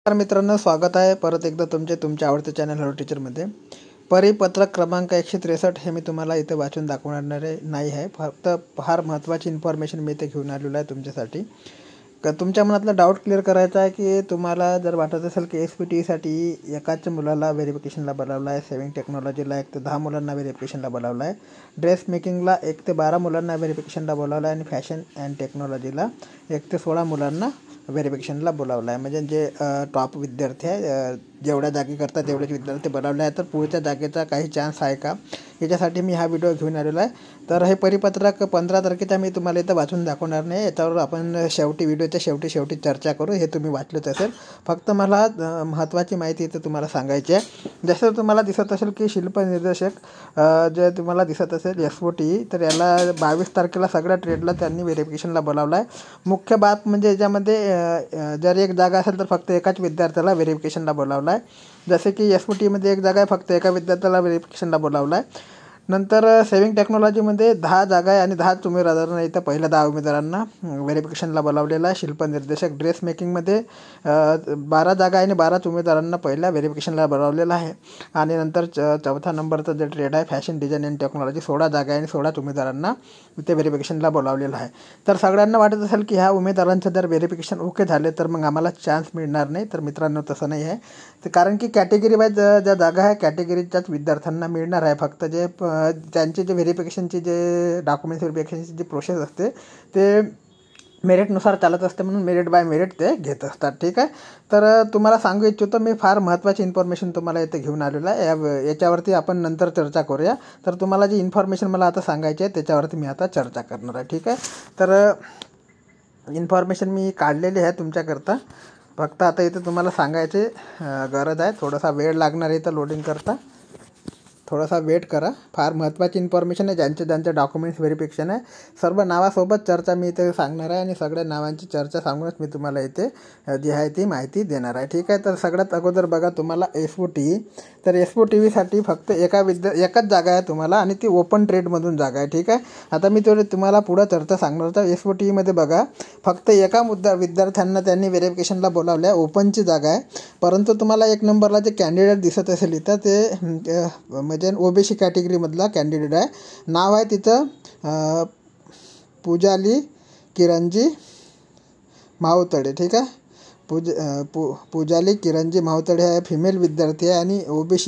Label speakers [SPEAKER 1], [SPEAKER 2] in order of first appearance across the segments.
[SPEAKER 1] तर मित्रांनो, स्वागत आहे परत एकदा तुमच्या आवडते चॅनल हॅलो टीचरमध्ये. परिपत्रक क्रमांक 163 हे मी तुम्हाला इथे वाचून दाखवणार नाही आहे. फक्त फार महत्त्वाची इन्फॉर्मेशन मी इथे घेऊन आलेलो आहे तुमच्यासाठी. तुमच्या मनातला डाऊट क्लिअर करायचा आहे की तुम्हाला जर वाटत असेल की SPTसाठी एकाच मुलाला व्हेरिफिकेशनला बोलावलं आहे, सेविंग टेक्नॉलॉजीला 1 ते 10 मुलांना व्हेरिफिकेशनला बोलावलं आहे, ड्रेस मेकिंगला 1 ते 12 मुलांना व्हेरिफिकेशनला बोलावलं आहे आणि फॅशन अँड टेक्नॉलॉजीला 1 ते 16 मुलांना व्हेरिफिकेशनला बोलावलं आहे. म्हणजे जे टॉप विद्यार्थी आहे, जेवढ्या जागी करतात तेवढेच विद्यार्थी बोलावले आहे. तर पुढच्या जागेचा काही चान्स आहे का, याच्यासाठी मी हा व्हिडिओ घेऊन आलेला आहे. तर हे परिपत्रक 15 तारखेचा मी तुम्हाला इथं वाचून दाखवणार नाही. याच्यावर आपण व्हिडिओच्या शेवटी चर्चा करू. हे तुम्ही वाचलंच असेल. फक्त मला महत्त्वाची माहिती इथं तुम्हाला सांगायची आहे. जसं तुम्हाला दिसत असेल की शिल्प निर्देशक जे तुम्हाला दिसत असेल SOT, तर याला 22 तारखेला सगळ्या ट्रेडला त्यांनी व्हेरिफिकेशनला बोलावलं आहे. मुख्य बाब म्हणजे याच्यामध्ये जर एक जागा असेल तर फक्त एकाच विद्यार्थ्याला व्हेरिफिकेशनला बोलावलं आहे. जसे की SOTमध्ये एक जागा आहे, फक्त एका विद्यार्थ्याला व्हेरिफिकेशनला बोलावलं आहे. नंतर सेविंग टेक्नॉलॉजीमध्ये 10 जागा आहे आणि 10 उमेदवारांना इथं पहिल्या 10 उमेदवारांना व्हेरिफिकेशनला बोलावलेलं आहे. शिल्प निर्देशक ड्रेस मेकिंगमध्ये 12 जागा आहे आणि 12 उमेदवारांना पहिल्या व्हेरिफिकेशनला बोलावलेलं आहे. आणि नंतर चौथा नंबरचा जे ट्रेड आहे फॅशन डिझाईन अँड टेक्नॉलॉजी, 16 जागा आहे आणि 16 उमेदवारांना इथे व्हेरिफिकेशनला बोलावलेलं आहे. तर सगळ्यांना वाटत असेल की ह्या उमेदवारांचं जर व्हेरिफिकेशन ओके झाले तर मग आम्हाला चान्स मिळणार नाही. तर मित्रांनो, तसं नाही आहे. तर कारण की कॅटेगरी वाईज ज्या जागा आहे कॅटेगरीच्याच विद्यार्थ्यांना मिळणार आहे. फक्त जे त्यांचे जे व्हेरिफिकेशनची जे डॉक्युमेंट्स व्हेरिफिकेशनची जी प्रोसेस असते ते मेरिटनुसार चालत असते, म्हणून मेरिट बाय मेरिट ते घेत असतात. ठीक आहे. तर तुम्हाला सांगू इच्छितो मी, फार महत्त्वाची इन्फॉर्मेशन तुम्हाला इथे घेऊन आलेलं आहे. याच्यावरती आपण नंतर चर्चा करूया. तर तुम्हाला जी इन्फॉर्मेशन मला आता सांगायची आहे त्याच्यावरती मी आता चर्चा करणार आहे. ठीक आहे. तर इन्फॉर्मेशन मी काढलेली आहे तुमच्याकरता. फक्त आता इथं तुम्हाला सांगायची गरज आहे. थोडासा वेळ लागणार आहे इथं लोडिंग करता. थोडासा वेट करा. फार महत्त्वाची इन्फॉर्मेशन आहे. ज्यांचे डॉक्युमेंट्स व्हेरिफिकेशन आहे, सर्व नावासोबत चर्चा मी इथे सांगणार आहे आणि सगळ्या नावांची चर्चा सांगूनच मी तुम्हाला इथे जी आहे ती माहिती देणार आहे. ठीक आहे. तर सगळ्यात अगोदर बघा, तुम्हाला SOT, तर SOTसाठी फक्त एकच जागा आहे तुम्हाला आणि ती ओपन ट्रेडमधून जागा आहे. ठीक आहे. आता मी तुम्हाला पुढं चर्चा सांगणार होता. SOTमध्ये बघा, फक्त एका विद्यार्थ्यांना त्यांनी व्हेरिफिकेशनला बोलावलं आहे, ओपनची जागा आहे. परंतु तुम्हाला 1 नंबरला जे कॅन्डिडेट दिसत असेल इथं, ते म्हणजे OBC कॅटेगरीमधला कॅन्डिडेट आहे. नाव आहे तिथं पूजाली किरणजी माहुतडे. ठीक आहे. पूजाली किरणजी माहुतडे आहे, फिमेल विद्यार्थी आहे आणि OBC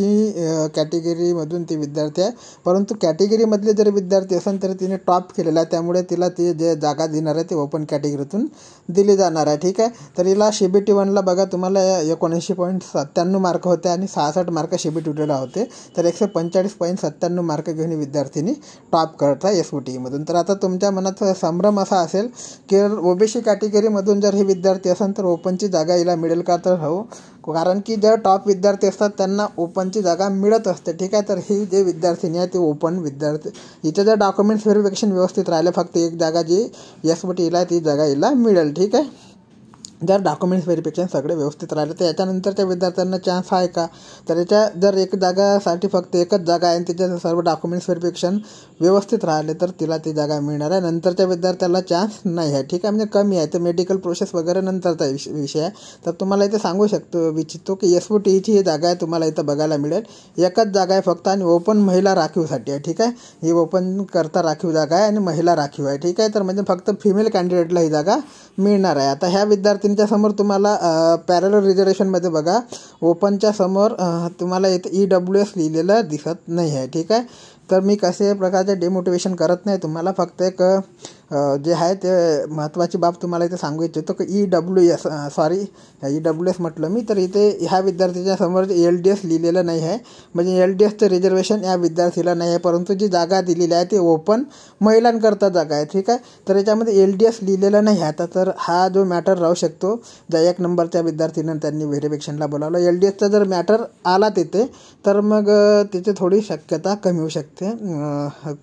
[SPEAKER 1] कॅटेगरीमधून ती विद्यार्थी आहे. परंतु कॅटेगरीमधले जर विद्यार्थी असेल तर तिने टॉप केलेला आहे, त्यामुळे तिला ती जे जागा देणार आहे ते ओपन कॅटेगरीतून दिली जाणार आहे. ठीक आहे. तर हिला CBT 1ला बघा, तुम्हाला 79.97 मार्क होते आणि 66 मार्क CBT 2ला होते. तर 145.97 मार्क घेऊन ही विद्यार्थिनी टॉप करत आहे SOTमधून. तर आता तुमच्या मनात संभ्रम असा असेल की OBC कॅटेगरीमधून जर हे विद्यार्थी असेल तर ओपनची जागा हिला मिळेल का? तर हो, कारण की ज्या टॉप विद्यार्थी असतात त्यांना ओपनची जागा मिळत असते. ठीक आहे. तर ही जे विद्यार्थिनी आहे ती ओपन विद्यार्थी, हिचं जर डॉक्युमेंट्स व्हेरिफिकेशन व्यवस्थित राहिलं, फक्त एक जागा जी SOT हिला ती जागा हिला मिळेल. ठीक आहे. जर डॉक्युमेंट्स व्हेरिफिकेशन सगळे व्यवस्थित राहिले तर याच्यानंतरच्या विद्यार्थ्यांना चान्स आहे का? तर जर एक जागासाठी फक्त एकच जागा आहे आणि तिच्या सर्व डॉक्युमेंट्स व्हेरिफिकेशन व्यवस्थित राहिले तर तिला ती जागा मिळणार आहे. नंतरच्या विद्यार्थ्याला चान्स नाही आहे. ठीक आहे. म्हणजे कमी आहे. तर मेडिकल प्रोसेस वगैरे नंतरचा विषय आहे. तर तुम्हाला इथे सांगू इच्छितो की SOTची ही जागा आहे तुम्हाला इथं बघायला मिळेल. एकच जागा आहे फक्त आणि ओपन महिला राखीवसाठी आहे. ठीक आहे. ही ओपन करता राखीव जागा आहे आणि महिला राखीव आहे. ठीक आहे. तर म्हणजे फक्त फिमेल कॅन्डिडेटला ही जागा मिळणार आहे. आता ह्या विद्यार्थिनीच्या समोर तुम्हाला पॅरलल रिझर्वेशनमध्ये बघा, ओपनच्या समोर तुम्हाला इथे EWS लिहिलेलं दिसत नाही आहे. ठीक आहे. तर मी कसे प्रकारचे डिमोटिवेशन करत नाही तुम्हाला, फक्त एक जे आहे ते महत्त्वाची बाब तुम्हाला इथे सांगू इच्छितो की EWS म्हटलं मी, तर इथे ह्या विद्यार्थीच्या समोर LDS लिहिलेलं नाही आहे. म्हणजे LDSचं रिझर्वेशन या विद्यार्थीला नाही आहे, परंतु जी जागा दिलेली आहे ती ओपन महिलांकरता जागा आहे. ठीक आहे. तर याच्यामध्ये LDS लिहिलेलं नाही आहे. आता तर हा जो मॅटर राहू शकतो, ज्या 1 नंबरच्या विद्यार्थीनं त्यांनी व्हेरिफिकेशनला बोलावलं, LDSचा जर मॅटर आला तिथे तर मग तिथे थोडी शक्यता कमी होऊ शकते.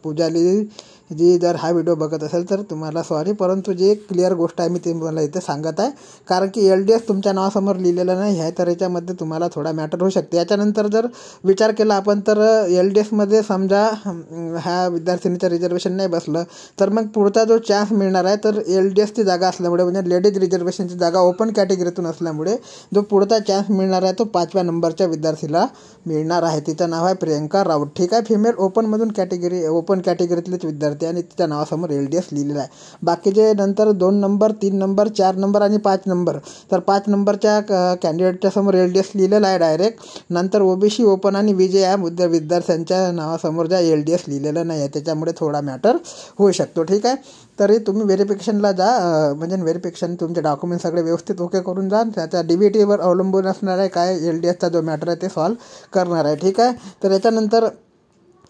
[SPEAKER 1] पूजाली जी जर हा व्हिडिओ बघत असेल तर तुम्हाला सॉरी, परंतु जी एक क्लिअर गोष्ट आहे मी ते मला इथे सांगत आहे, कारण की LDS तुमच्या नावासमोर लिहिलेलं नाही आहे, तर याच्यामध्ये तुम्हाला थोडा मॅटर होऊ शकते. याच्यानंतर जर विचार केला आपण तर LDSमध्ये समजा ह्या विद्यार्थिनीचं रिझर्वेशन नाही बसलं तर मग पुढचा जो चान्स मिळणार आहे तर LDSची जागा असल्यामुळे म्हणजे लेडीज रिझर्वेशनची जागा ओपन कॅटेगरीतून असल्यामुळे जो पुढचा चान्स मिळणार आहे तो 5व्या नंबरच्या विद्यार्थीला मिळणार आहे. तिचं नाव आहे प्रियंका राऊत. ठीक आहे, फिमेल ओपन कॅटेगरीतलेच विद्यार्थी आणि तिच्या नावासमोर LDS लिहिलेला आहे. बाकीचे नंतर 2 नंबर 3 नंबर 4 नंबर आणि 5 नंबर, तर 5 नंबरच्या कॅन्डिडेटच्या समोर LDS लिहिलेला आहे डायरेक्ट. नंतर OBC ओपन आणि VJ या विद्यार्थ्यांच्या नावासमोर ज्या LDS लिहिलेलं नाही आहे, त्याच्यामुळे थोडा मॅटर होऊ शकतो. ठीक आहे, तरी तुम्ही व्हेरिफिकेशनला जा, म्हणजे व्हेरिफिकेशन तुमचे डॉक्युमेंट सगळे व्यवस्थित ओके करून जा. त्याच्या DBTवर अवलंबून असणार आहे काय LDSचा जो मॅटर आहे ते सॉल्व्ह करणार आहे. ठीक आहे, तर याच्यानंतर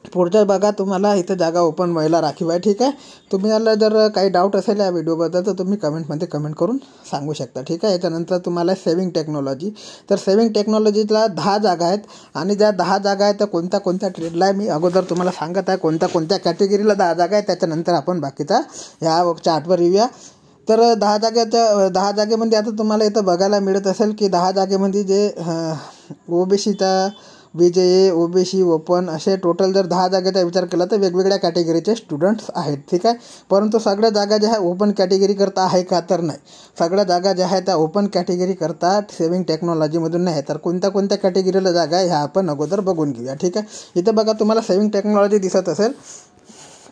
[SPEAKER 1] पुढच्या बघा तुम्हाला इथं जागा ओपन महिला राखीव आहे. ठीक आहे, तुम्हाला जर काही डाऊट असेल या व्हिडिओबद्दल तर तुम्ही कमेंटमध्ये कमेंट करून सांगू शकता. ठीक आहे, याच्यानंतर तुम्हाला सेविंग टेक्नॉलॉजी, तर सेविंग टेक्नॉलॉजीला 10 जागा आहेत आणि ज्या 10 जागा आहेत त्या कोणत्या कोणत्या ट्रेडला आहे मी अगोदर तुम्हाला सांगत आहे, कोणत्या कोणत्या कॅटेगरीला 10 जागा आहेत. त्याच्यानंतर आपण बाकीचा ह्या चार्टवर येऊया. तर 10 जागेमध्ये आता तुम्हाला इथं बघायला मिळत असेल की 10 जागेमध्ये जे OBCचा VJ OBC ओपन असे टोटल जर 10 जागेचा विचार केला तर वेगवेगळ्या कॅटेगरीचे स्टुडंट्स आहेत. ठीक आहे, परंतु सगळ्या जागा ज्या आहे ओपन कॅटेगरी करता आहे का तर नाही. सगळ्या जागा ज्या आहेत त्या ओपन कॅटेगरी करता सेविंग टेक्नॉलॉजीमधून नाही. तर कोणत्या कोणत्या कॅटेगरीला जागा आहे ह्या आपण अगोदर बघून घेऊया. ठीक आहे, इथं बघा तुम्हाला सेविंग टेक्नॉलॉजी दिसत असेल,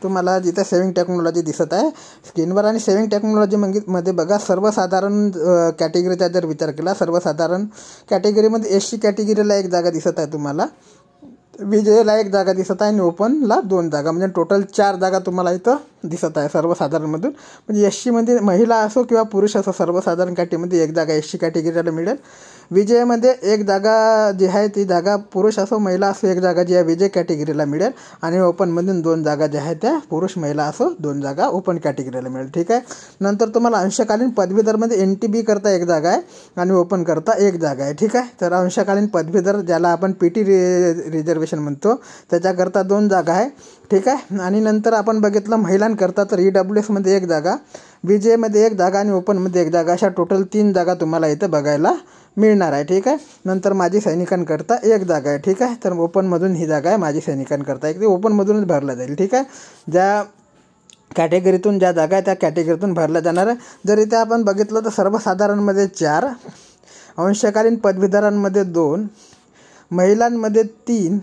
[SPEAKER 1] तुम्हाला जिथे सेविंग टेक्नॉलॉजी दिसत आहे स्क्रीनवर, आणि सेविंग टेक्नॉलॉजीमध्ये बघा सर्वसाधारण कॅटेगरीचा जर विचार केला, सर्वसाधारण कॅटेगरीमध्ये SC कॅटेगरीला 1 जागा दिसत आहे तुम्हाला, VJला 1 जागा दिसत आहे आणि ओपनला 2 जागा, म्हणजे टोटल 4 जागा तुम्हाला इथं दिसत आहे सर्वसाधारणमधून. म्हणजे SCमध्ये महिला असो किंवा पुरुष असो सर्वसाधारण कॅटेगरीमध्ये 1 जागा SC कॅटेगरीला मिळेल. VJमध्ये 1 जागा जी आहे ती जागा पुरुष असो महिला असो 1 जागा जी आहे VJ कॅटेगरीला मिळेल, आणि ओपनमधून 2 जागा ज्या आहेत त्या पुरुष महिला असो 2 जागा ओपन कॅटेगरीला मिळेल. ठीक आहे, नंतर तुम्हाला अंशकालीन पदवीधरमध्ये NTB करता 1 जागा आहे आणि ओपन करता 1 जागा आहे. ठीक आहे, तर अंशकालीन पदवीधर ज्याला आपण PT रिझर्वेशन म्हणतो त्याच्याकरता 2 जागा आहे. ठीक आहे, आणि नंतर आपण बघितलं महिलांकरता तर EWSमध्ये 1 जागा, VJमध्ये 1 जागा आणि ओपनमध्ये 1 जागा, अशा टोटल 3 जागा तुम्हाला इथं बघायला मिळणार आहे. ठीक आहे, नंतर माजी सैनिकांकरता 1 जागा आहे. ठीक आहे, तर ओपनमधून ही जागा आहे माजी सैनिकांकरता, एक ते ओपनमधूनच भरला जाईल. ठीक आहे, ज्या कॅटेगरीतून ज्या जागा आहे त्या कॅटेगरीतून भरल्या जाणार आहे. जर इथे आपण बघितलं तर सर्वसाधारणमध्ये 4, अंशकालीन पदवीधरांमध्ये 2, महिलांमध्ये 3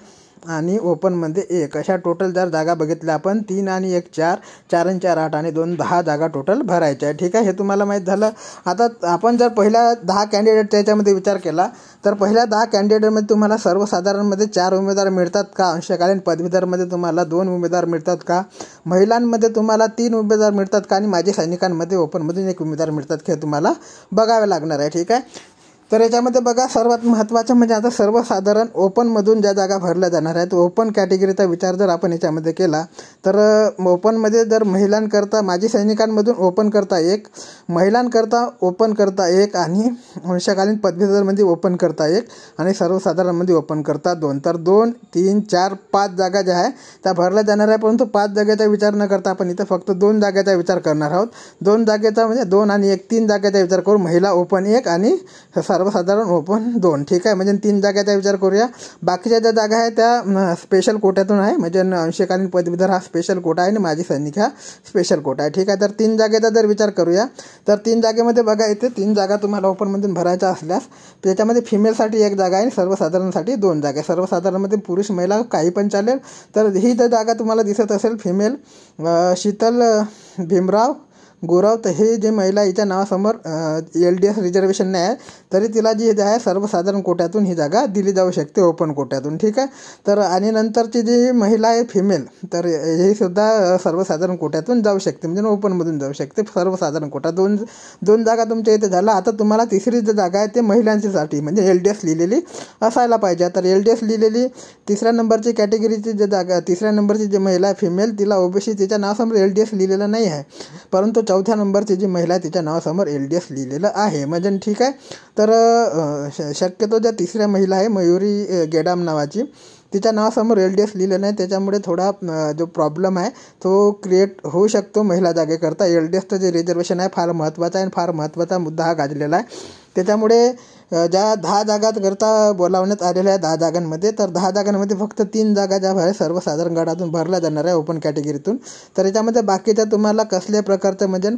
[SPEAKER 1] आणि ओपनमध्ये 1, अशा टोटल जर जागा बघितल्या आपण 3 आणि 1 4, 4 आणि 4 8 आणि 2 10 जागा टोटल भरायच्या आहे. ठीक आहे, हे तुम्हाला माहीत झालं. आता आपण जर पहिल्या 10 कॅन्डिडेटच्या याच्यामध्ये विचार केला तर पहिल्या 10 कॅन्डिडेटमध्ये तुम्हाला सर्वसाधारणमध्ये 4 उमेदवार मिळतात का, अंशकालीन पदवीधरमध्ये तुम्हाला 2 उमेदवार मिळतात का, महिलांमध्ये तुम्हाला 3 उमेदवार मिळतात का, आणि माजी सैनिकांमध्ये ओपनमधून 1 उमेदवार मिळतात का, हे तुम्हाला बघावे लागणार आहे. ठीक आहे, तर याच्यामध्ये बघा सर्वात महत्त्वाचं म्हणजे आता सर्वसाधारण ओपनमधून ज्या जागा भरल्या जाणार आहेत, ओपन कॅटेगरीचा विचार जर आपण याच्यामध्ये केला तर ओपनमध्ये जर महिलांकरता माजी सैनिकांमधून ओपन करता 1, महिलांकरता ओपन करता 1, आणि अंशकालीन पदवीधरमध्ये ओपन करता 1, आणि सर्वसाधारणमध्ये ओपन करता 2, तर 2 3 4 5 जागा ज्या आहे त्या भरल्या जाणार आहे. परंतु 5 जागेचा विचार न करता आपण इथं फक्त 2 जागेचा विचार करणार आहोत. 2 जागेचा म्हणजे 2 आणि 1 3 जागेचा विचार करू, महिला ओपन 1 आणि सर्वसाधारण ओपन 2. ठीक आहे, म्हणजे 3 जागेचा विचार करूया. बाकीच्या ज्या जागा आहेत त्या स्पेशल कोट्यातून आहे, म्हणजे अंशकालीन पदवीधर हा स्पेशल कोटा आहे आणि माजी सैनिक हा स्पेशल कोटा आहे. ठीक आहे, तर 3 जागेचा जर विचार करूया तर 3 जागेमध्ये बघा इथे 3 जागा तुम्हाला ओपनमधून भरायच्या असल्यास त्याच्यामध्ये फिमेलसाठी 1 जागा आहे आणि सर्वसाधारणसाठी 2 जागा आहे. सर्वसाधारणमध्ये पुरुष महिला काही पण चालेल. तर ही जर जागा तुम्हाला दिसत असेल फिमेल शीतल भीमराव गोराव, तर हे जे महिला हिच्या नावासमोर LDS रिझर्वेशन नाही आहे तरी तिला जी आहे सर्वसाधारण कोट्यातून ही जागा दिली जाऊ शकते ओपन कोट्यातून. ठीक आहे, तर आणि नंतरची जी महिला आहे फिमेल तर हे सुद्धा सर्वसाधारण कोट्यातून जाऊ शकते, म्हणजे ओपनमधून जाऊ शकते. सर्वसाधारण कोटा 2 जागा तुमच्या इथे झाला. आता तुम्हाला तिसरी जी जागा आहे ते महिलांसाठी म्हणजे LDS लिहिलेली असायला पाहिजे. तर LDS लिहिलेली 3ऱ्या नंबरची कॅटेगरीची जी जागा 3ऱ्या नंबरची जी महिला आहे फिमेल तिला OBC तिच्या नावासमोर LDS लिहिलेलं नाही आहे, परंतु 4थ्या नंबरची जी महिला आहे तिच्या नावासमोर LDS लिहिलेलं आहे. म्हणजे ठीक आहे, तर शक्यतो ज्या 3ऱ्या महिला आहे मयुरी गेडाम नावाची तिच्या नावासमोर LDS लिहिलं नाही, त्याच्यामुळे थोडा जो प्रॉब्लेम आहे तो क्रिएट होऊ शकतो महिला जागेकरता. LDSचं जे रिझर्वेशन आहे फार महत्त्वाचं आहे आणि फार महत्त्वाचा मुद्दा हा गाजलेला आहे. त्याच्यामुळे ज्या 10 जागांकरता बोलावण्यात आलेल्या आहे 10 जागांमध्ये, तर 10 जागांमध्ये फक्त 3 जागा ज्या आहे सर्वसाधारण गटातून भरल्या जाणार आहे, ओपन कॅटेगरीतून. तर याच्यामध्ये बाकीच्या तुम्हाला कसल्या प्रकारचं म्हणजे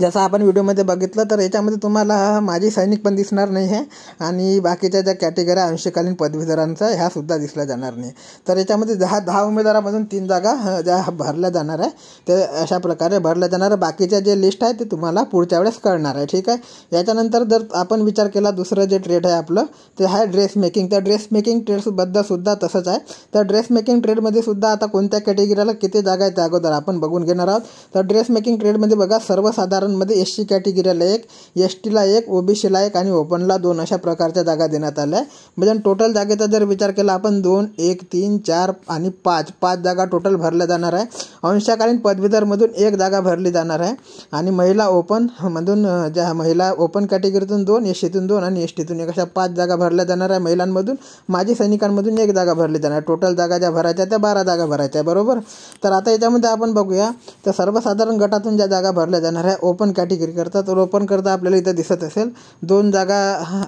[SPEAKER 1] जसं आपण व्हिडिओमध्ये बघितलं तर याच्यामध्ये तुम्हाला माजी सैनिक पण दिसणार नाही आहे आणि बाकीच्या ज्या कॅटेगरी अंशकालीन पदवीधरांचा ह्यासुद्धा दिसल्या जाणार नाही. तर याच्यामध्ये 10 उमेदवारामधून 3 जागा ज्या भरल्या जाणार आहे ते अशा प्रकारे भरल्या जाणार आहे. बाकीच्या जे लिस्ट आहे ते तुम्हाला पुढच्या वेळेस कळणार आहे, ठीक आहे. याच्यानंतर जर आपण विचार केला दुसरं जे ट्रेड आहे आपलं ते आहे ड्रेस मेकिंग. तर ड्रेस मेकिंग ट्रेडबद्दल सुद्धा तसंच आहे. तर ड्रेस मेकिंग ट्रेडमध्ये सुद्धा आता कोणत्या कॅटेगरीला किती जागा आहेत त्या अगोदर आपण बघून घेणार आहोत. तर ड्रेस मेकिंग ट्रेडमध्ये बघा सर्वसाधारण मध्ये SC कॅटेगरीला 1, STला 1, OBCला 1 आणि ओपनला 2 अशा प्रकारच्या जागा देण्यात आल्या आहे. म्हणजे टोटल जागेचा जर विचार केला आपण 2, 1, 3, 4 आणि 5 जागा टोटल भरल्या जाणार आहे. अंशकालीन पदवीधरमधून 1 जागा भरली जाणार आहे आणि महिला ओपनमधून ज्या महिला ओपन कॅटेगरीतून 2, SCतून 2 आणि STतून 1 अशा 5 जागा भरल्या जाणार आहे. महिलांमधून माजी सैनिकांमधून 1 जागा भरली जाणार. टोटल जागा ज्या भरायच्या त्या 12 जागा भरायच्या आहे, बरोबर. तर आता याच्यामध्ये आपण बघूया तर सर्वसाधारण गटातून ज्या जागा भरल्या जाणार आहे ओपन कॅटेगरी करता, तर ओपन करता आपल्याला इथं दिसत असेल 2 जागा,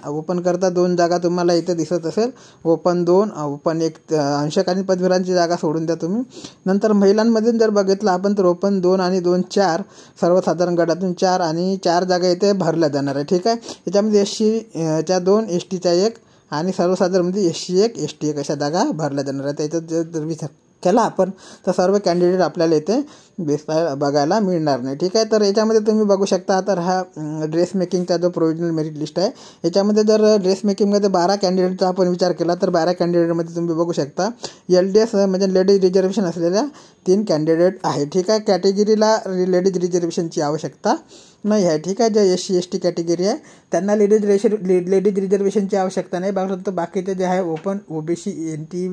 [SPEAKER 1] ओपन करता 2 जागा तुम्हाला इथं दिसत असेल. ओपन 2, ओपन 1 अंशकालीन पदवीधरांची जागा सोडून द्या तुम्ही. नंतर महिलांमध्ये जर बघितलं आपण तर ओपन 2 आणि 2 4 सर्वसाधारण गटातून 4 आणि 4 जागा इथे भरल्या जाणार आहे, ठीक आहे. याच्यामध्ये SCच्या 2, STच्या 1 आणि सर्वसाधारणमध्ये SC 1, ST 1 अशा जागा भरल्या जाणार आहेत. त्याच्यात जर विचार केला आपण तर सर्व कॅन्डिडेट आपल्याला इथे बघायला मिळणार नाही, ठीक आहे. तर याच्यामध्ये तुम्ही बघू शकता तर हा ड्रेस मेकिंगचा जो प्रोव्हिजनल मेरिट लिस्ट आहे याच्यामध्ये जर ड्रेस मेकिंगमध्ये 12 कॅन्डिडेटचा आपण विचार केला तर 12 कॅन्डिडेटमध्ये तुम्ही बघू शकता LDS म्हणजे लेडीज रिझर्वेशन असलेल्या 3 कॅन्डिडेट आहे, ठीक आहे. कॅटेगरीला लेडीज रिझर्वेशनची आवश्यकता नाही आहे, ठीक आहे. जे SC ST कॅटेगरी आहे त्यांना लेडीज रिझर्वेशनची आवश्यकता नाही. परंतु बाकीचे जे आहे ओपन OBC NT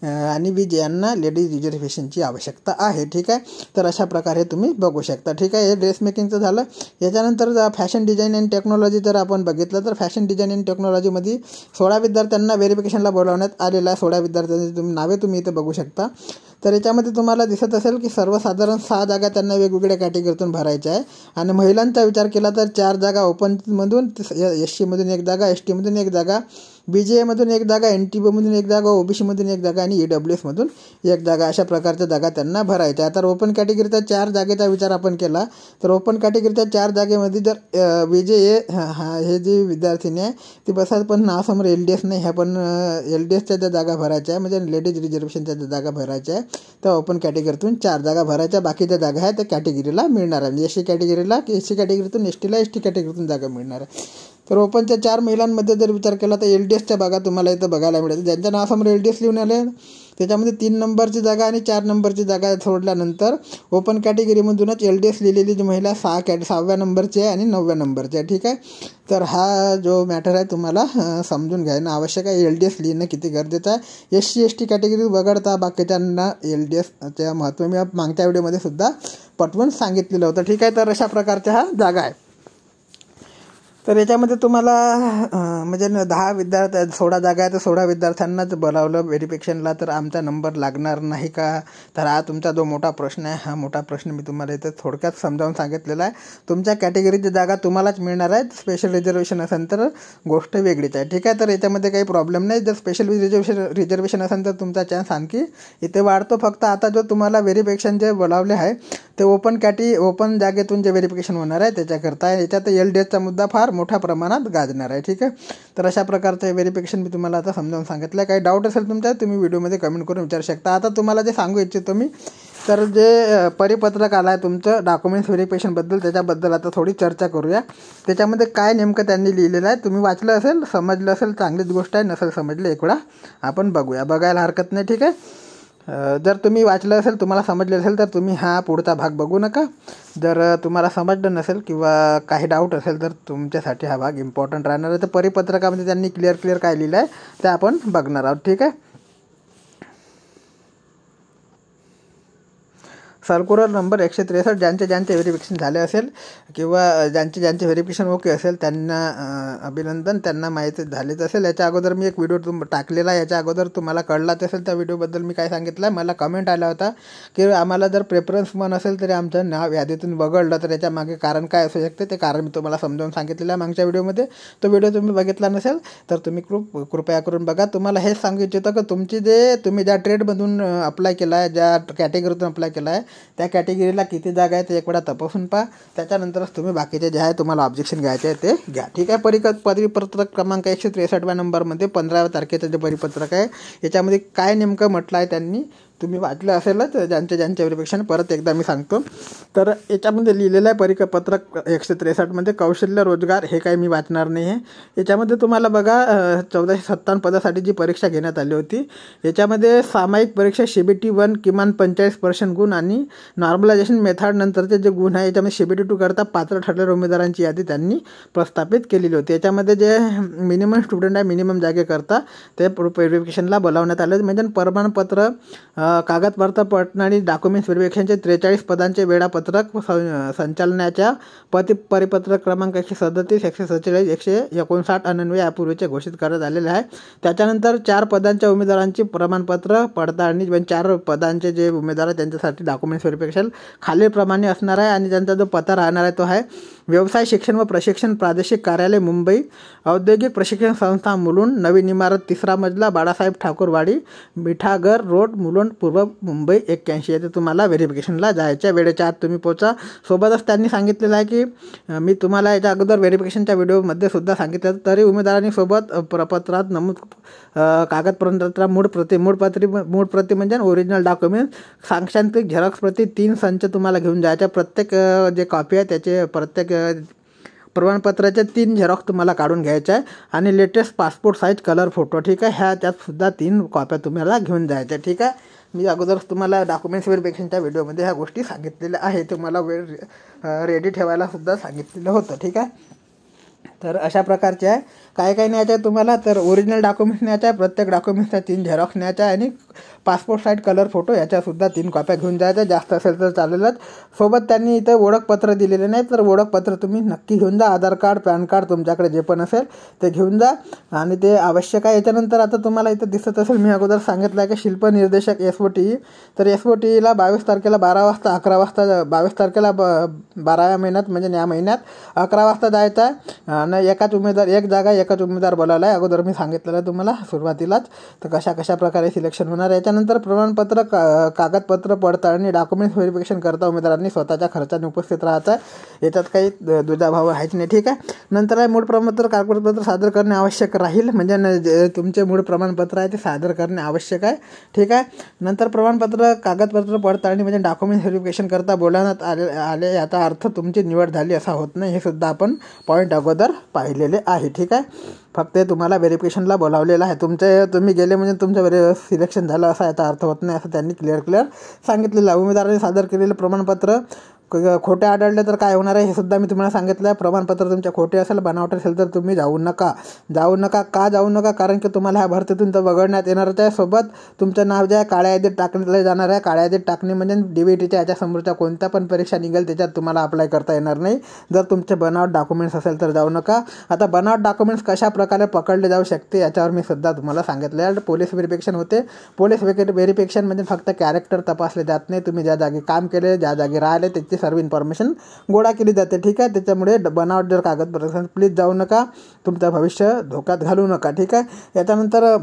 [SPEAKER 1] आणि BC यांना लेडीज रिझर्वेशनची आवश्यकता आहे, ठीक आहे. तर अशा प्रकारे तुम्ही बघू शकता, ठीक आहे. हे ड्रेस मेकिंगचं झालं. याच्यानंतर फॅशन डिझाईन अँड टेक्नॉलॉजी जर आपण बघितलं तर फॅशन डिझाईन अँड टेक्नॉलॉजीमध्ये 16 विद्यार्थ्यांना व्हेरिफिकेशनला बोलावण्यात आलेलं आहे. 16 विद्यार्थ्यांची नावे तुम्ही इथे बघू शकता. तर याच्यामध्ये तुम्हाला दिसत असेल की सर्वसाधारण 6 जागा त्यांना वेगवेगळ्या कॅटेगरीतून भरायच्या आहे आणि महिलांचा विचार केला तर 4 जागा ओपनमधून, SCमधून 1 जागा, STमधून 1 जागा, BJमधून 1 जागा, NTBमधून 1 जागा, OBCमधून 1 जागा आणि EWSमधून 1 जागा अशा प्रकारच्या जागा त्यांना भरायच्या. तर ओपन कॅटेगरीचा 4 जागेचा विचार आपण केला तर ओपन कॅटेगरीच्या 4 जागेमध्ये जर BJ हे जी विद्यार्थिनी आहे ती बसायला पण नावासमोर LDS नाही आहे, पण LDSच्या ज्या जागा भरायच्या आहे म्हणजे लेडीज रिझर्वेशनच्या ज्या जागा भरायच्या आहे त्या ओपन कॅटेगरीतून 4 जागा भरायच्या. बाकीच्या जागा आहेत त्या कॅटेगरीला मिळणार आहे. म्हणजे SC कॅटेगरीला SC कॅटेगरीतून STला ST कॅटेगरीतून जागा मिळणार आहे. तर ओपनच्या 4 महिलांमध्ये जर विचार केला तर LDSच्या जागा तुम्हाला इथं बघायला मिळेल. ज्यांच्या नावासमोर LDS लिहून आले त्याच्यामध्ये 3 नंबरची जागा आणि 4 नंबरची जागा सोडल्यानंतर ओपन कॅटेगरीमधूनच LDS लिहिलेली जी महिला 6व्या नंबरची आहे आणि 9व्या नंबरची आहे, ठीक आहे. तर हा जो मॅटर आहे तुम्हाला समजून घ्यायला आवश्यक आहे. LDS लिहिणं किती गरजेचं आहे. SC ST कॅटेगरी वगळता बाकीच्यांना LDSच्या महत्त्व मी मागच्या व्हिडिओमध्ये सुद्धा पटवून सांगितलेलं होतं, ठीक आहे. तर अशा प्रकारच्या हा जागा आहे. तर याच्यामध्ये तुम्हाला म्हणजे 16 जागा आहे तर 16 विद्यार्थ्यांनाच बोलावलं व्हेरिफिकेशनला, तर आमचा नंबर लागणार नाही का? तर हा तुमचा जो मोठा प्रश्न आहे, हा मोठा प्रश्न मी तुम्हाला इथं थोडक्यात समजावून सांगितलेला आहे. तुमच्या कॅटेगरीची जागा तुम्हालाच मिळणार आहे. स्पेशल रिझर्वेशन असेल तर गोष्ट वेगळीच आहे, ठीक आहे. तर याच्यामध्ये काही प्रॉब्लेम नाही. जर स्पेशल रिझर्वेशन असेल तर तुमचा चान्स आणखी इथे वाढतो. फक्त आता जो तुम्हाला व्हेरिफिकेशन जे बोलावले आहे ते ओपन जागेतून जे व्हेरिफिकेशन होणार आहे त्याच्याकरता याच्यात LDSचा मुद्दा फार मोठ्या प्रमाणात गाजणार आहे, ठीक आहे. तर अशा प्रकारचं व्हेरिफिकेशन मी तुम्हाला आता समजावून सांगितलं आहे. काही डाऊट असेल तुमचा तुम्ही व्हिडिओमध्ये कमेंट करून विचारू शकता. आता तुम्हाला जे सांगू इच्छितो मी तर जे परिपत्रक आलं आहे तुमचं डॉक्युमेंट्स व्हेरिफिकेशनबद्दल त्याच्याबद्दल आता थोडी चर्चा करूया. त्याच्यामध्ये काय नेमकं त्यांनी लिहिलेलं आहे तुम्ही वाचलं असेल, समजलं असेल चांगलीच गोष्ट आहे, नसेल समजलं एक वेळा आपण बघायला हरकत नाही, ठीक आहे. जर तुम्ही वाचलं असेल तुम्हाला समजलं असेल तर तुम्ही हा पुढचा भाग बघू नका. जर तुम्हाला समजलं नसेल किंवा काही डाऊट असेल तर तुमच्यासाठी हा भाग इम्पॉर्टंट राहणार आहे. तर परिपत्रकामध्ये त्यांनी क्लिअर काय लिहिलं आहे ते आपण बघणार आहोत, ठीक आहे. सर्क्युलर नंबर 163 ज्यांचे व्हेरिफिकेशन झाले असेल किंवा ज्यांचे व्हेरिफिकेशन ओके असेल त्यांना अभिनंदन, त्यांना माहिती झालीच असेल. याच्या अगोदर मी एक व्हिडिओ टाकलेला आहे, याच्या अगोदर तुम्हाला कळलाच असेल. त्या व्हिडिओबद्दल मी काय सांगितलं, मला कमेंट आला होता की आम्हाला जर प्रेफरन्स मन असेल तरी आमचं नाव यादीतून वगळलं तर याच्या मागे कारण काय असू शकते ते कारण मी तुम्हाला समजावून सांगितलेलं आहे मागच्या व्हिडिओमध्ये. तो व्हिडिओ तुम्ही बघितला नसेल तर तुम्ही कृपया करून बघा. तुम्हाला हेच सांगू इच्छितो की तुम्ही ज्या ट्रेडमधून अप्लाय केला आहे, ज्या कॅटेगरीतून अप्लाय केला आहे त्या कॅटेगरीला किती जागा आहे ते एक वेळा तपासून पहा. त्याच्यानंतरच तुम्ही बाकीचे जे आहे तुम्हाला ऑब्जेक्शन घ्यायचे आहे ते घ्या. ठीक आहे. परिपत्रक क्रमांक 163व्या नंबरमध्ये 15व्या तारखेचं जे परिपत्रक आहे याच्यामध्ये काय नेमकं म्हटलं आहे त्यांनी तुम्ही वाचलं असेलच. ज्यांचे व्हेरिफिकेशन परत एकदा मी सांगतो. तर याच्यामध्ये लिहिलेलं आहे परिपत्रक 163मध्ये कौशल्य रोजगार, हे काही मी वाचणार नाही आहे. याच्यामध्ये तुम्हाला बघा 1457 पदासाठी जी परीक्षा घेण्यात आली होती याच्यामध्ये सामायिक परीक्षा CBT 1 किमान 45% गुण आणि नॉर्मलायझेशन मेथड नंतरचे जे गुण आहे याच्यामध्ये CBT 2 करता पात्र ठरलेल्या उमेदवारांची यादी त्यांनी प्रस्थापित केलेली होती. याच्यामध्ये जे मिनिमम स्टुडंट आहे मिनिमम जागेकरता ते व्हेरिफिकेशनला बोलावण्यात आले. म्हणजे प्रमाणपत्र कागदपत्र पडताळणी डॉक्युमेंट्स व्हेरिफिकेशनचे 43 पदांचे वेळापत्रक संचालनाच्या परिपत्रक क्रमांक 137, 147, 159 अन्वये यापूर्वीचे घोषित करण्यात आलेले आहे. त्याच्यानंतर 4 पदांच्या उमेदवारांची प्रमाणपत्र पडताळणी म्हणजे 4 पदांचे जे उमेदवार आहेत त्यांच्यासाठी डॉक्युमेंट्स व्हेरिफिकेशन खालीलप्रमाणे असणार आहे. आणि त्यांचा जो पत्ता राहणार आहे तो आहे व्यवसाय शिक्षण व प्रशिक्षण प्रादेशिक कार्यालय मुंबई, औद्योगिक प्रशिक्षण संस्था मुलुंड, नवीन इमारत 3रा मजला, बाळासाहेब ठाकूरवाडी, मिठागर रोड, मुलुंड, पूर्व मुंबई 81. येथे तुम्हाला व्हेरिफिकेशनला जायच्या वेळेच्या आत तुम्ही पोचा. सोबतच त्यांनी सांगितलेलं आहे की मी तुम्हाला याच्या अगोदर व्हेरिफिकेशनच्या व्हिडिओमध्ये सुद्धा सांगितलं तरी उमेदवारांनी सोबत प्रपत्रात नमूद कागदपत्रांचा मूळ प्रती म्हणजे ओरिजिनल डॉक्युमेंट, सांख्यांतिक झेरॉक्स प्रती 3 संच तुम्हाला घेऊन जायच्या. प्रत्येक जे कॉपी आहे त्याचे प्रत्येक प्रमाणपत्राचे 3 झेरॉक्स तुम्हाला काढून घ्यायचे आहे आणि latest passport size colour photo. ठीक आहे. त्यातसुद्धा 3 कॉप्या तुम्हाला घेऊन जायच्या. ठीक आहे. मी अगोदरच तुम्हाला डॉक्युमेंट्स व्हेरिफिकेशनच्या व्हिडिओमध्ये ह्या गोष्टी सांगितलेल्या आहे. तुम्हाला वेळ रेडी ठेवायला सुद्धा सांगितलेलं होतं. ठीक आहे. तर अशा प्रकारचे आहे. काय न्यायचं आहे तुम्हाला तर ओरिजिनल डॉक्युमेंट्स न्यायचं आहे, प्रत्येक डॉक्युमेंट्सच्या 3 झेरॉक्स न्यायच्या आहे आणि पासपोर्ट साईज कलर फोटो याच्यासुद्धा 3 कॉप्या घेऊन जायच्या. जास्त असेल तर चालेलच. सोबत त्यांनी इथं ओळखपत्र दिलेले नाही तर ओळखपत्र तुम्ही नक्की घेऊन जा. आधार कार्ड, पॅन कार्ड तुमच्याकडे जे पण असेल ते घेऊन जा आणि ते आवश्यक आहे. याच्यानंतर आता तुम्हाला इथं दिसत असेल मी अगोदर सांगितलं आहे की शिल्प निर्देशक SOTE. तर SOTEला 22 तारखेला 12 वाजता 11 वाजता 22 तारखेला 12व्या महिन्यात म्हणजे या महिन्यात 11 वाजता जायचं आहे आणि एक जागा एकाच उमेदवार बोलावला आहे. अगोदर मी सांगितलेलं आहे तुम्हाला सुरुवातीलाच. तर कशा प्रकारे सिलेक्शन होणार. याच्यानंतर प्रमाणपत्र कागदपत्र पडताळणी डॉक्युमेंट्स व्हेरिफिकेशन करता उमेदवारांनी स्वतःच्या खर्चाने उपस्थित राहायचं आहे. याच्यात काही दुजाभाव आहेच नाही. ठीक आहे. नंतर आहे मूळ प्रमाणपत्र कागदपत्र सादर करणे आवश्यक राहील म्हणजे तुमचे मूळ प्रमाणपत्र आहे ते सादर करणे आवश्यक आहे. ठीक आहे. नंतर प्रमाणपत्र कागदपत्र पडताळणी म्हणजे डॉक्युमेंट्स व्हेरिफिकेशन करता बोलावण्यात आले याचा अर्थ तुमची निवड झाली असा होत नाही. हे सुद्धा आपण पॉईंट अगोदर पाहिलेले आहे. ठीक आहे. फक्त तुम्हाला व्हेरिफिकेशनला बोलावलेलं आहे. तुम्ही गेले म्हणजे तुमचं सिलेक्शन झालं असा याचा अर्थ होत नाही असं त्यांनी क्लिअर सांगितलेलं आहे. उमेदवारांनी सादर केलेलं प्रमाणपत्र खोटे आढळले तर काय होणार आहे हे सुद्धा मी तुम्हाला सांगितलं आहे. प्रमाणपत्र तुमच्या खोटे असेल बनावट असेल तर तुम्ही जाऊ नका. का जाऊ नका कारण की तुम्हाला ह्या भरतीतून तर वगळण्यात येणारच आहे. सोबत तुमचं नाव जे आहे काळ्या यादीत टाकण्यात जाणार आहे. काळ्या यादीत टाकणे म्हणजे DBTच्या याच्यासमोरच्या कोणत्या पण परीक्षा निघेल त्याच्यात तुम्हाला अप्लाय करता येणार नाही जर तुमचे बनावट डॉक्युमेंट्स असेल तर जाऊ नका. आता बनावट डॉक्युमेंट्स कशा प्रकारे पकडले जाऊ शकते याच्यावर मी सुद्धा तुम्हाला सांगितलं आहे. पोलीस व्हेरिफिकेशन होते. पोलीस व्हेरिफिकेशन म्हणजे फक्त कॅरेक्टर तपासले जात नाही. तुम्ही ज्या जागी काम केले ज्या जागी राहिले त्याची सर्व इन्फॉर्मेशन गोळा केली जाते. ठीक आहे. त्याच्यामुळे बनावट जर कागदपत्र असेल प्लीज जाऊ नका. तुमचं भविष्य धोक्यात घालू नका. ठीक आहे. याच्यानंतर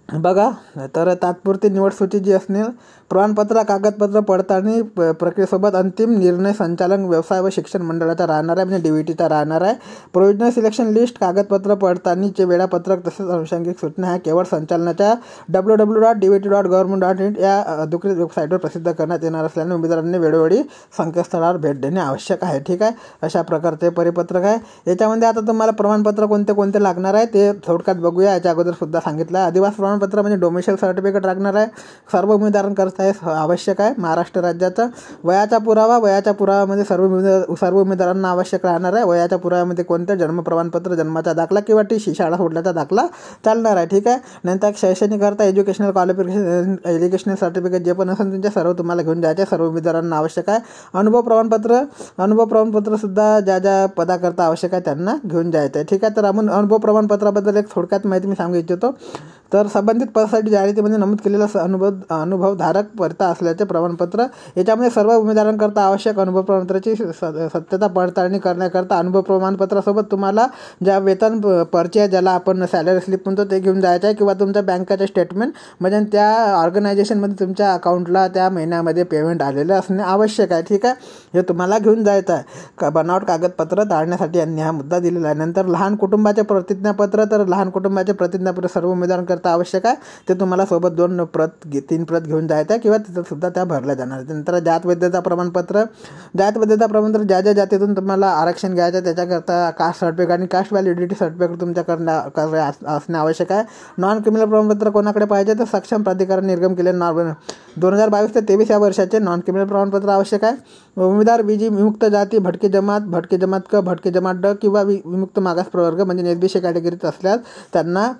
[SPEAKER 1] बघा तर तात्पुरती निवड सूची जी असणार प्रमाणपत्र कागदपत्र पडताळणी प्रक्रियेसोबत अंतिम निर्णय संचालन व्यवसाय व शिक्षण मंडळाचा राहणार आहे म्हणजे DBTचा राहणार आहे. प्रोव्हिजनल सिलेक्शन लिस्ट कागदपत्र पडताळणीचे वेळापत्रक तसेच अनुषंगिक सूचना ह्या केवळ संचालनाच्या www.dbt.government.in या अधिकृत वेबसाईटवर प्रसिद्ध करण्यात येणार असल्याने उमेदवारांनी वेळोवेळी संकेतस्थळावर भेट देणे आवश्यक आहे. ठीक आहे. अशा प्रकारचे परिपत्रक आहे. याच्यामध्ये आता तुम्हाला प्रमाणपत्र कोणते लागणार आहे ते थोडक्यात बघूया. याच्या अगोदर सुद्धा सांगितलं आहे. आदिवासी प्रमाणपत्र म्हणजे डोमिसाईल सर्टिफिकेट लागणार आहे. सर्व उमेदवारांकरता हे आवश्यक आहे. महाराष्ट्र राज्याचा वयाचा पुरावामध्ये सर्व उमेदवारांना आवश्यक राहणार आहे. वयाच्या पुराव्यामध्ये कोणतं जन्म प्रमाणपत्र, जन्माचा दाखला किंवा टी शाळा सोडल्याचा दाखला चालणार आहे. ठीक आहे. नंतर शैक्षणिक करता एज्युकेशनल क्वालिफिकेशन, एज्युकेशनल सर्टिफिकेट जे पण असेल तुमच्या सर्व तुम्हाला घेऊन जायचे. सर्व उमेदवारांना आवश्यक आहे. अनुभव प्रमाणपत्र सुद्धा ज्या पदाकरता आवश्यक आहे त्यांना घेऊन जायचं आहे. ठीक आहे. तर आपण अनुभव प्रमाणपत्राबद्दल एक थोडक्यात माहिती मी सांगू इच्छितो. तर संबंधित पदासाठी जाहिरातीमध्ये नमूद केलेलं अनुभवधारक पडता असल्याचे प्रमाणपत्र. याच्यामध्ये सर्व उमेदवारांकरता आवश्यक अनुभव प्रमाणपत्राची सत्यता पडताळणी करण्याकरता अनुभव प्रमाणपत्रासोबत तुम्हाला ज्या वेतन पर्ची आहे, ज्याला आपण सॅलरी स्लिप म्हणतो, ते घेऊन जायचं आहे किंवा तुमच्या बँकेचे स्टेटमेंट म्हणजे त्या ऑर्गनायझेशनमध्ये तुमच्या अकाउंटला त्या महिन्यामध्ये पेमेंट आलेलं असणे आवश्यक आहे. ठीक आहे. हे तुम्हाला घेऊन जायचं आहे. बनावट कागदपत्र टाळण्यासाठी यांनी हा मुद्दा दिलेला आहे. नंतर लहान कुटुंबाचे प्रतिज्ञापत्र. तर लहान कुटुंबाचे प्रतिज्ञापत्र सर्व उमेदवारांकरता आवश्यक आहे. ते तुम्हाला सोबत 3 प्रत घेऊन जायचं आहे किंवा तिथं सुद्धा त्या भरल्या जाणार. नंतर जात वैधता प्रमाणपत्र ज्या जातीतून तुम्हाला आरक्षण घ्यायचं त्याच्याकरता कास्ट सर्टिफिकेट आणि कास्ट व्हॅलिडिटी सर्टिफिकेट तुमच्याकडे असणे आवश्यक आहे. नॉन क्रिमिनल प्रमाणपत्र कोणाकडे पाहिजे तर सक्षम प्राधिकरण निर्गम केलेले 2022 ते 23 या वर्षाचे नॉन क्रिमिनल प्रमाणपत्र आवश्यक आहे. उमेदवार बीजी विमुक्त जाती, भटकी जमात क, भटकी जमात ड किंवा विमुक्त मागास प्रवर्ग म्हणजे एसबीसी कॅटेगरीत असल्यास त्यांना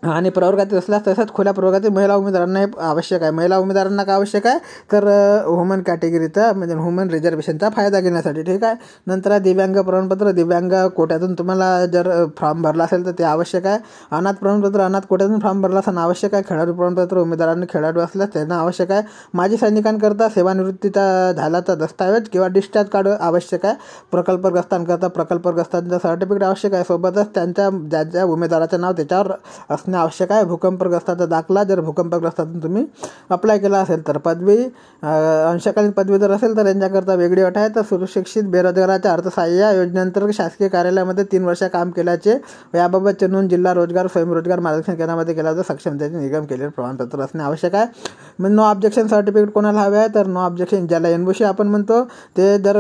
[SPEAKER 1] आणि प्रवर्गातील असल्यास तसंच खुल्या प्रवर्गातील महिला उमेदवारांना हे आवश्यक आहे. महिला उमेदवारांना काय आवश्यक आहे तर ह्युमन कॅटेगरीचा म्हणजे ह्युमन रिझर्वेशनचा फायदा घेण्यासाठी. ठीक आहे. नंतर दिव्यांग प्रमाणपत्र. दिव्यांग कोट्यातून तुम्हाला जर फॉर्म भरला असेल तर ते आवश्यक आहे. अनाथ प्रमाणपत्र. अनाथ कोट्यातून फॉर्म भरला असणं आवश्यक आहे. खेळाडू प्रमाणपत्र. उमेदवारांनी खेळाडू असल्यास त्यांना आवश्यक आहे. माजी सैनिकांकरता सेवानिवृत्तीचा झाल्याचा दस्तावेज किंवा डिस्चार्ज कार्ड आवश्यक आहे. प्रकल्पग्रस्तांकरता प्रकल्पग्रस्तांचं सर्टिफिकेट आवश्यक आहे. सोबतच त्यांच्या ज्या उमेदवाराचं नाव त्याच्यावर आवश्यक आहे. भूकंपग्रस्ताचा दाखला जर भूकंपग्रस्तातून तुम्ही अप्लाय केला असेल तर. पदवी अंशकालीन पदवी जर असेल तर यांच्याकरता वेगळी अट आहे. तर सुशिक्षित बेरोजगाराच्या अर्थसहाय्य योजनेअंतर्गत शासकीय कार्यालयामध्ये 3 वर्ष काम केल्याचे याबाबतचे नोंद जिल्हा रोजगार स्वयंरोजगार मार्गदर्शन केंद्रामध्ये केल्याचं सक्षमतेचे निगम केलेले प्रमाणपत्र असणे आवश्यक आहे. मग नो ऑब्जेक्शन सर्टिफिकेट कोणाला हवे आहे तर नो ऑब्जेक्शन ज्याला एनओसी आपण म्हणतो ते जर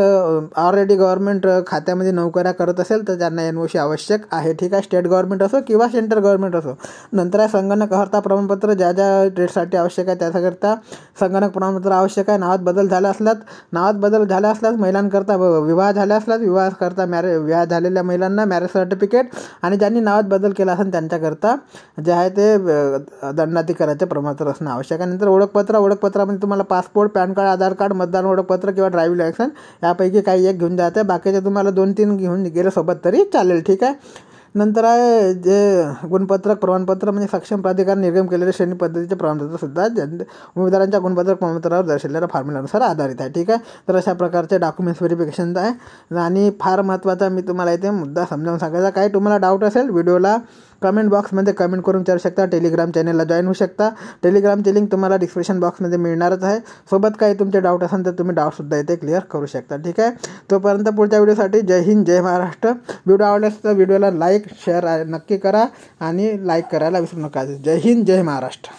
[SPEAKER 1] ऑलरेडी गव्हर्नमेंट खात्यामध्ये नोकऱ्या करत असेल तर त्यांना एनओसी आवश्यक आहे. ठीक आहे. स्टेट गव्हर्नमेंट असो किंवा सेंट्रल गव्हर्नमेंट असो. नंतर आहे संगणक अर्हता प्रमाणपत्र. ज्या ट्रेडसाठी आवश्यक आहे त्याच्याकरता संगणक प्रमाणपत्र आवश्यक आहे. नावात बदल झाला असल्यास महिलांकरता विवाह झाला असल्यास विवाह झालेल्या महिलांना मॅरेज सर्टिफिकेट आणि ज्यांनी नावात बदल केला असेल त्यांच्याकरता जे आहे ते दंडाधिकाराचे प्रमाणपत्र असणं आवश्यक आहे. नंतर ओळखपत्रामध्ये तुम्हाला पासपोर्ट, पॅन कार्ड, आधार कार्ड, मतदान ओळखपत्र किंवा ड्रायव्हिंग लायसन्स यापैकी काही एक घेऊन जायचं. बाकीचे तुम्हाला 2-3 घेऊन गेले सोबत तरी चालेल. ठीक आहे. नंतर आहे जे गुणपत्रक प्रमाणपत्र म्हणजे सक्षम प्राधिकरण निर्गम केलेले श्रेणी पद्धतीचे प्रमाणपत्र सुद्धा उमेदवारांच्या गुणपत्रक प्रमाणपत्रावर दर्शवलेल्या फॉर्म्युलानुसार आधारित आहे. ठीक आहे. तर अशा प्रकारचे डॉक्युमेंट्स व्हेरिफिकेशन आहे. आणि फार महत्त्वाचा मी तुम्हाला इथे मुद्दा समजावून सांगायचा. काही तुम्हाला डाऊट असेल व्हिडिओला कमेंट बॉक्समध्ये कमेंट करून विचारू शकता. टेलिग्राम चॅनलला जॉईन होऊ शकता. टेलिग्रामची लिंक तुम्हाला डिस्क्रिप्शन बॉक्समध्ये मिळणारच आहे. सोबत काही तुमचे डाऊट असेल तर तुम्ही डाऊटसुद्धा इथे क्लिअर करू शकता. ठीक आहे. तोपर्यंत पुढच्या व्हिडिओसाठी जय हिंद, जय महाराष्ट्र. व्हिडिओ आवडल्यास तर व्हिडिओला लाईक शेअर नक्की करा आणि लाईक करायला विसरू नका. जय हिंद, जय महाराष्ट्र.